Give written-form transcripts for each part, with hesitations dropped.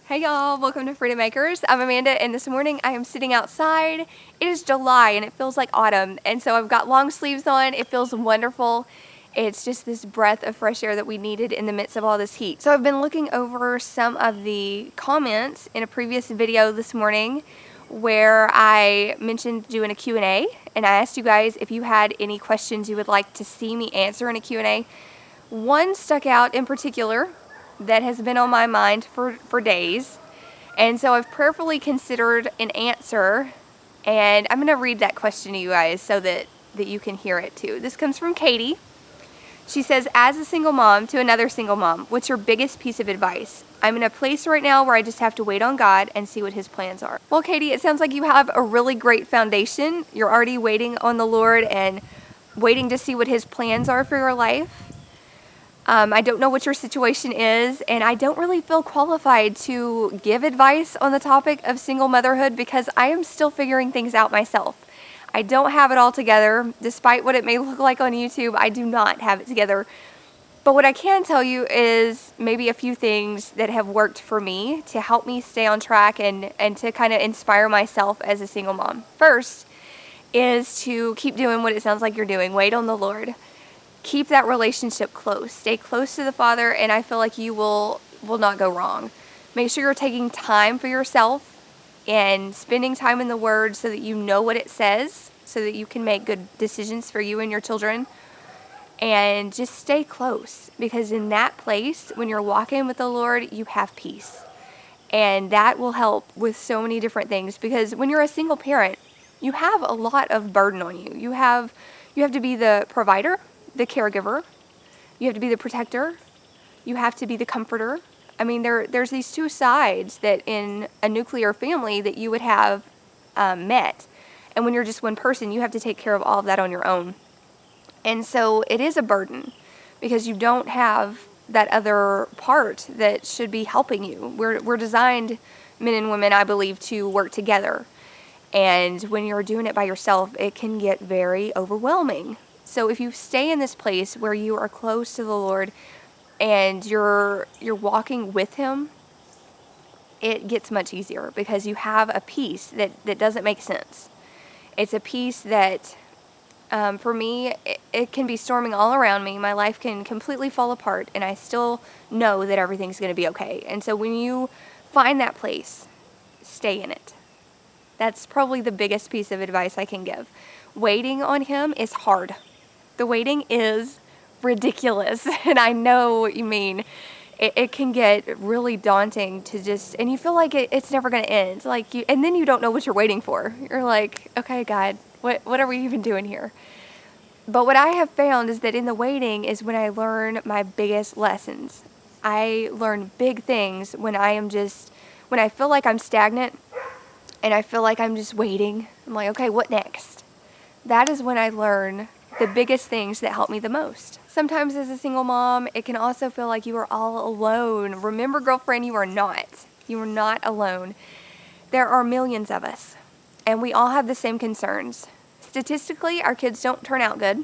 Hey y'all, welcome to Freedom Makers. I'm Amanda, and this morning I am sitting outside. It is July and it feels like autumn, and so I've got long sleeves on. It feels wonderful. It's just this breath of fresh air that we needed in the midst of all this heat. So I've been looking over some of the comments in a previous video this morning where I mentioned doing a Q&A, and I asked you guys if you had any questions you would like to see me answer in a Q&A. One stuck out in particular that has been on my mind for days, and so I've prayerfully considered an answer, and I'm going to read that question to you guys so that you can hear it too. This comes from Katie. She says, as a single mom to another single mom, what's your biggest piece of advice? I'm in a place right now where I just have to wait on God and see what His plans are. Well, Katie, it sounds like you have a really great foundation. You're already waiting on the Lord and waiting to see what His plans are for your life. I don't know what your situation is, and I don't really feel qualified to give advice on the topic of single motherhood because I am still figuring things out myself. I don't have it all together. Despite what it may look like on YouTube, I do not have it together. But what I can tell you is maybe a few things that have worked for me to help me stay on track and to kind of inspire myself as a single mom. First is to keep doing what it sounds like you're doing. Wait on the Lord. Keep that relationship close. Stay close to the Father, and I feel like you will not go wrong. Make sure you're taking time for yourself and spending time in the Word so that you know what it says, so that you can make good decisions for you and your children. And just stay close, because in that place, when you're walking with the Lord, you have peace. And that will help with so many different things, because when you're a single parent, you have a lot of burden on you. You have to be the provider, the caregiver, you have to be the protector, you have to be the comforter. I mean, there's these two sides that in a nuclear family that you would have met. And when you're just one person, you have to take care of all of that on your own. And so it is a burden because you don't have that other part that should be helping you. We're designed, men and women, I believe, to work together. And when you're doing it by yourself, it can get very overwhelming. So if you stay in this place where you are close to the Lord and you're walking with Him, it gets much easier because you have a peace that doesn't make sense. It's a peace that, for me, it can be storming all around me. My life can completely fall apart, and I still know that everything's going to be okay. And so when you find that place, stay in it. That's probably the biggest piece of advice I can give. Waiting on Him is hard. The waiting is ridiculous, and I know what you mean. It can get really daunting to just, and you feel like it's never going to end. And then you don't know what you're waiting for. You're like, okay, God, what are we even doing here? But what I have found is that in the waiting is when I learn my biggest lessons. I learn big things when when I feel like I'm stagnant and I feel like I'm just waiting. I'm like, okay, what next? That is when I learn the biggest things that help me the most. Sometimes as a single mom, it can also feel like you are all alone. Remember, girlfriend, you are not. You are not alone. There are millions of us, and we all have the same concerns. Statistically, our kids don't turn out good.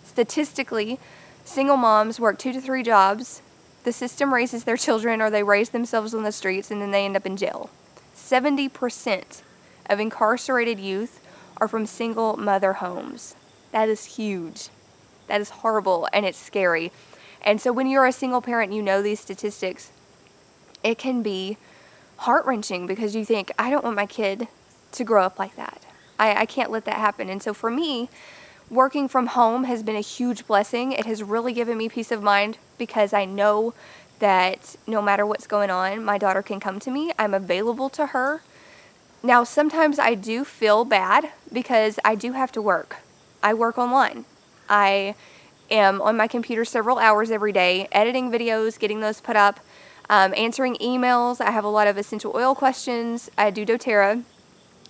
Statistically, single moms work 2 to 3 jobs. The system raises their children, or they raise themselves on the streets, and then they end up in jail. 70% of incarcerated youth are from single mother homes. That is huge. That is horrible, and it's scary. And so when you're a single parent, you know these statistics. It can be heart-wrenching because you think, I don't want my kid to grow up like that. I can't let that happen. And so for me, working from home has been a huge blessing. It has really given me peace of mind because I know that no matter what's going on, my daughter can come to me. I'm available to her. Now, sometimes I do feel bad because I do have to work. I work online. I am on my computer several hours every day, editing videos, getting those put up, answering emails. I have a lot of essential oil questions. I do doTERRA.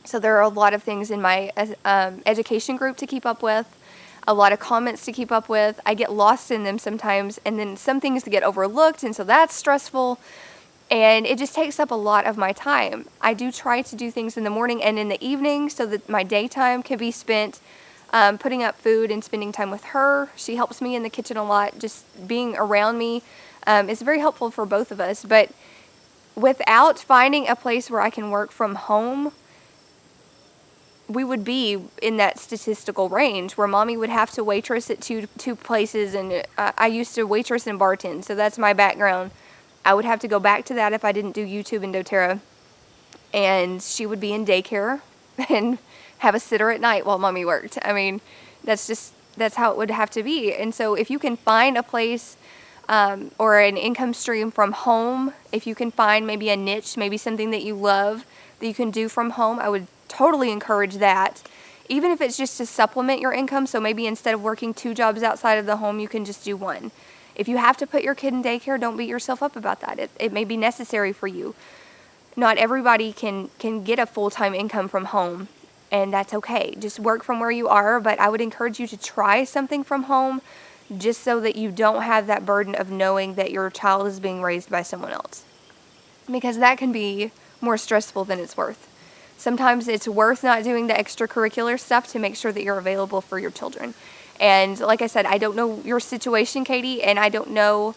So there are a lot of things in my education group to keep up with, a lot of comments to keep up with. I get lost in them sometimes, and then some things get overlooked, and so that's stressful. And it just takes up a lot of my time. I do try to do things in the morning and in the evening so that my daytime can be spent putting up food and spending time with her. She helps me in the kitchen a lot. Just being around me is very helpful for both of us. But without finding a place where I can work from home, we would be in that statistical range where mommy would have to waitress at two places, and I used to waitress and bartend, so that's my background. I would have to go back to that if I didn't do YouTube in doTERRA, and she would be in daycare and have a sitter at night while mommy worked. I mean, that's how it would have to be. And so if you can find a place or an income stream from home, if you can find maybe a niche, maybe something that you love that you can do from home, I would totally encourage that. Even if it's just to supplement your income, so maybe instead of working 2 jobs outside of the home, you can just do 1. If you have to put your kid in daycare, don't beat yourself up about that. It may be necessary for you. Not everybody can get a full-time income from home, and that's okay. Just work from where you are, but I would encourage you to try something from home just so that you don't have that burden of knowing that your child is being raised by someone else, because that can be more stressful than it's worth. Sometimes it's worth not doing the extracurricular stuff to make sure that you're available for your children. And like I said, I don't know your situation, Katie, and I don't know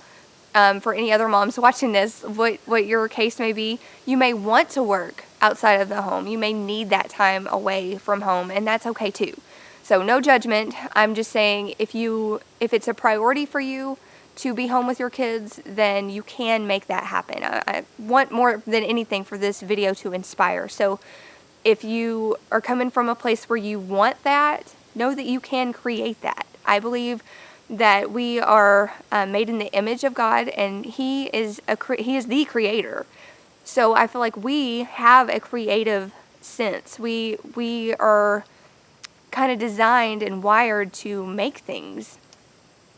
for any other moms watching this what your case may be. You may want to work outside of the home. You may need that time away from home, and that's okay too. So no judgment. I'm just saying if it's a priority for you to be home with your kids, then you can make that happen. I want more than anything for this video to inspire. So if you are coming from a place where you want that, know that you can create that. I believe that we are made in the image of God, and He is the creator. So I feel like we have a creative sense. We are kind of designed and wired to make things.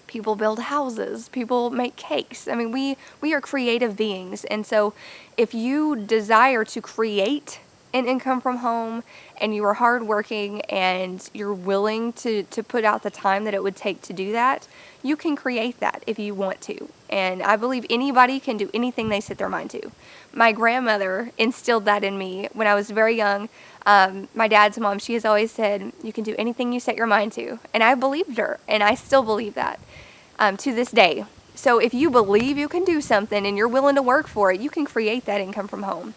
People build houses. People make cakes. I mean, we are creative beings. And so if you desire to create an income from home, and you are hardworking, and you're willing to put out the time that it would take to do that, you can create that if you want to. And I believe anybody can do anything they set their mind to. My grandmother instilled that in me when I was very young. My dad's mom, she has always said, you can do anything you set your mind to. And I believed her, and I still believe that to this day. So if you believe you can do something and you're willing to work for it, you can create that income from home.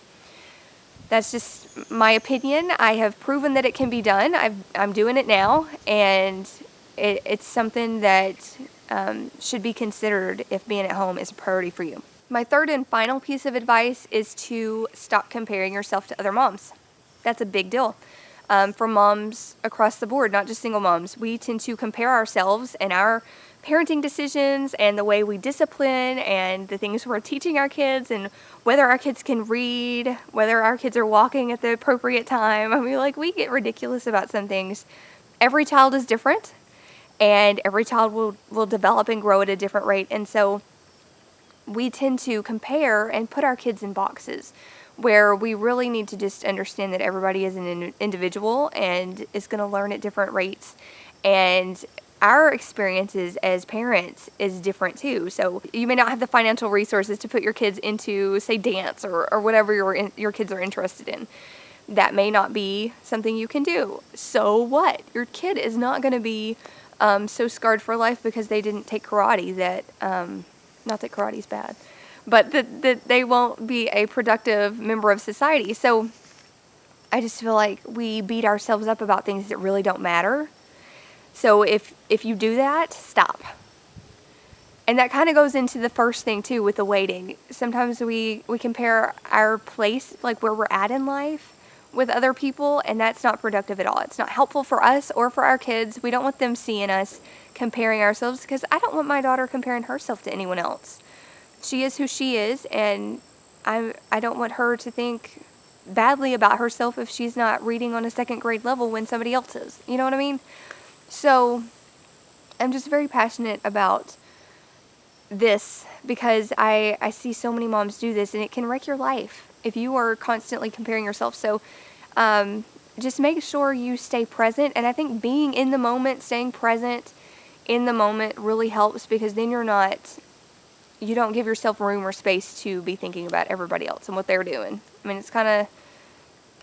That's just my opinion. I have proven that it can be done. I'm doing it now, and it's something that should be considered if being at home is a priority for you. My third and final piece of advice is to stop comparing yourself to other moms. That's a big deal. For moms across the board, not just single moms. We tend to compare ourselves and our parenting decisions and the way we discipline and the things we're teaching our kids and whether our kids can read, whether our kids are walking at the appropriate time. I mean, like, we get ridiculous about some things. Every child is different, and every child will develop and grow at a different rate. And so we tend to compare and put our kids in boxes where we really need to just understand that everybody is an individual and is going to learn at different rates. And our experiences as parents is different too. So you may not have the financial resources to put your kids into, say, dance or whatever your kids are interested in. That may not be something you can do. So what? Your kid is not going to be so scarred for life because they didn't take karate that, not that karate's bad, but that they won't be a productive member of society. So I just feel like we beat ourselves up about things that really don't matter. So if you do that, stop. And that kind of goes into the first thing too with the waiting. Sometimes we compare our place, like where we're at in life, with other people, and that's not productive at all. It's not helpful for us or for our kids. We don't want them seeing us comparing ourselves, because I don't want my daughter comparing herself to anyone else. She is who she is, and I don't want her to think badly about herself if she's not reading on a 2nd grade level when somebody else is. You know what I mean? So I'm just very passionate about this because I see so many moms do this, and it can wreck your life if you are constantly comparing yourself. So just make sure you stay present. And I think being in the moment, staying present in the moment really helps, because then you don't give yourself room or space to be thinking about everybody else and what they're doing. I mean, it's kind of,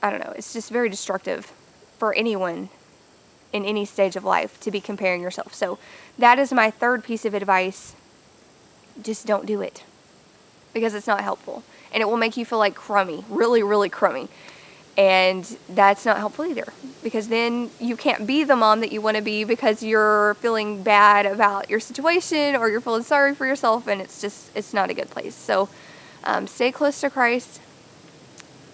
I don't know, it's just very destructive for anyone in any stage of life to be comparing yourself. So that is my third piece of advice. Just don't do it, because it's not helpful. and it will make you feel like crummy, really, really crummy. And that's not helpful either, because then you can't be the mom that you want to be because you're feeling bad about your situation or you're feeling sorry for yourself, and it's not a good place. So stay close to Christ.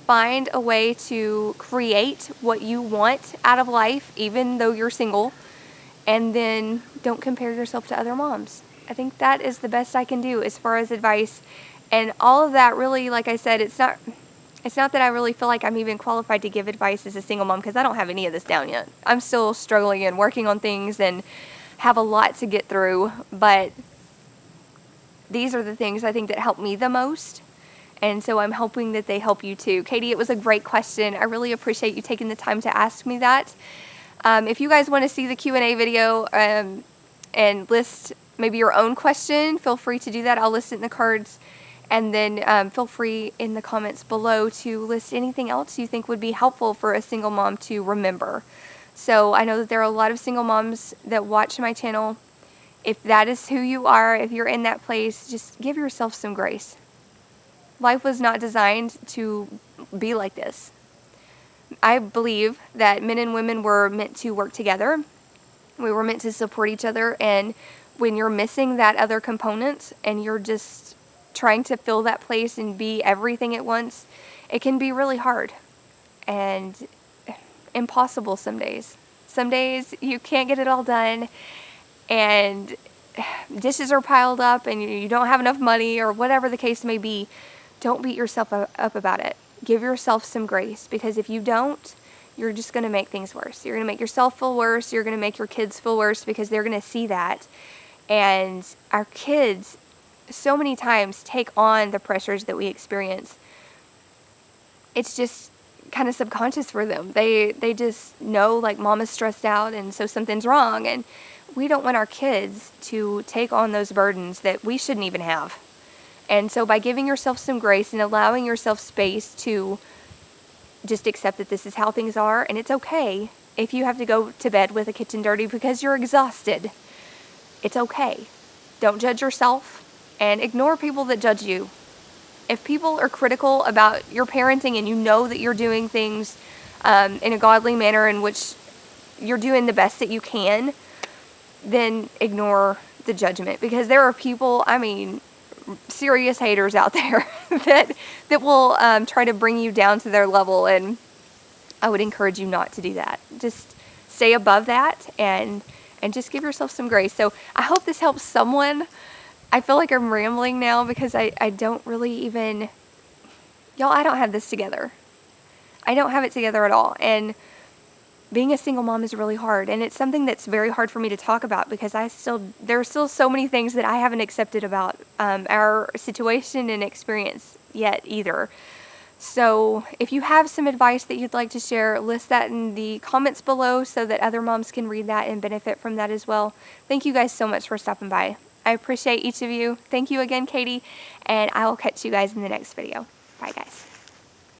Find a way to create what you want out of life, even though you're single, and then don't compare yourself to other moms. I think that is the best I can do as far as advice. And all of that really, like I said, it's not that I really feel like I'm even qualified to give advice as a single mom, because I don't have any of this down yet. I'm still struggling and working on things and have a lot to get through, but these are the things I think that help me the most. And so I'm hoping that they help you too. Katie, it was a great question. I really appreciate you taking the time to ask me that. If you guys want to see the Q&A video and list maybe your own question, feel free to do that. I'll list it in the cards. And then feel free in the comments below to list anything else you think would be helpful for a single mom to remember. So I know that there are a lot of single moms that watch my channel. If that is who you are, if you're in that place, just give yourself some grace. Life was not designed to be like this. I believe that men and women were meant to work together. We were meant to support each other. And when you're missing that other component and you're just trying to fill that place and be everything at once, it can be really hard and impossible some days. Some days you can't get it all done, and dishes are piled up and you don't have enough money, or whatever the case may be. Don't beat yourself up about it. Give yourself some grace, because if you don't, you're just going to make things worse. You're going to make yourself feel worse. You're going to make your kids feel worse, because they're going to see that. And our kids so many times take on the pressures that we experience. It's just kind of subconscious for them. They just know, like, mama's stressed out and so something's wrong, and we don't want our kids to take on those burdens that we shouldn't even have. And so by giving yourself some grace and allowing yourself space to just accept that this is how things are, and it's okay if you have to go to bed with the kitchen dirty because you're exhausted. It's okay. Don't judge yourself. And ignore people that judge you. If people are critical about your parenting and you know that you're doing things in a godly manner in which you're doing the best that you can, then ignore the judgment. Because there are people, serious haters out there that will try to bring you down to their level. And I would encourage you not to do that. Just stay above that and just give yourself some grace. So I hope this helps someone. I feel like I'm rambling now because I don't really even, y'all, I don't have this together. I don't have it together at all. And being a single mom is really hard. And it's something that's very hard for me to talk about, because there are still so many things that I haven't accepted about our situation and experience yet either. So if you have some advice that you'd like to share, list that in the comments below so that other moms can read that and benefit from that as well. Thank you guys so much for stopping by. I appreciate each of you. Thank you again, Katie, and I will catch you guys in the next video. Bye, guys.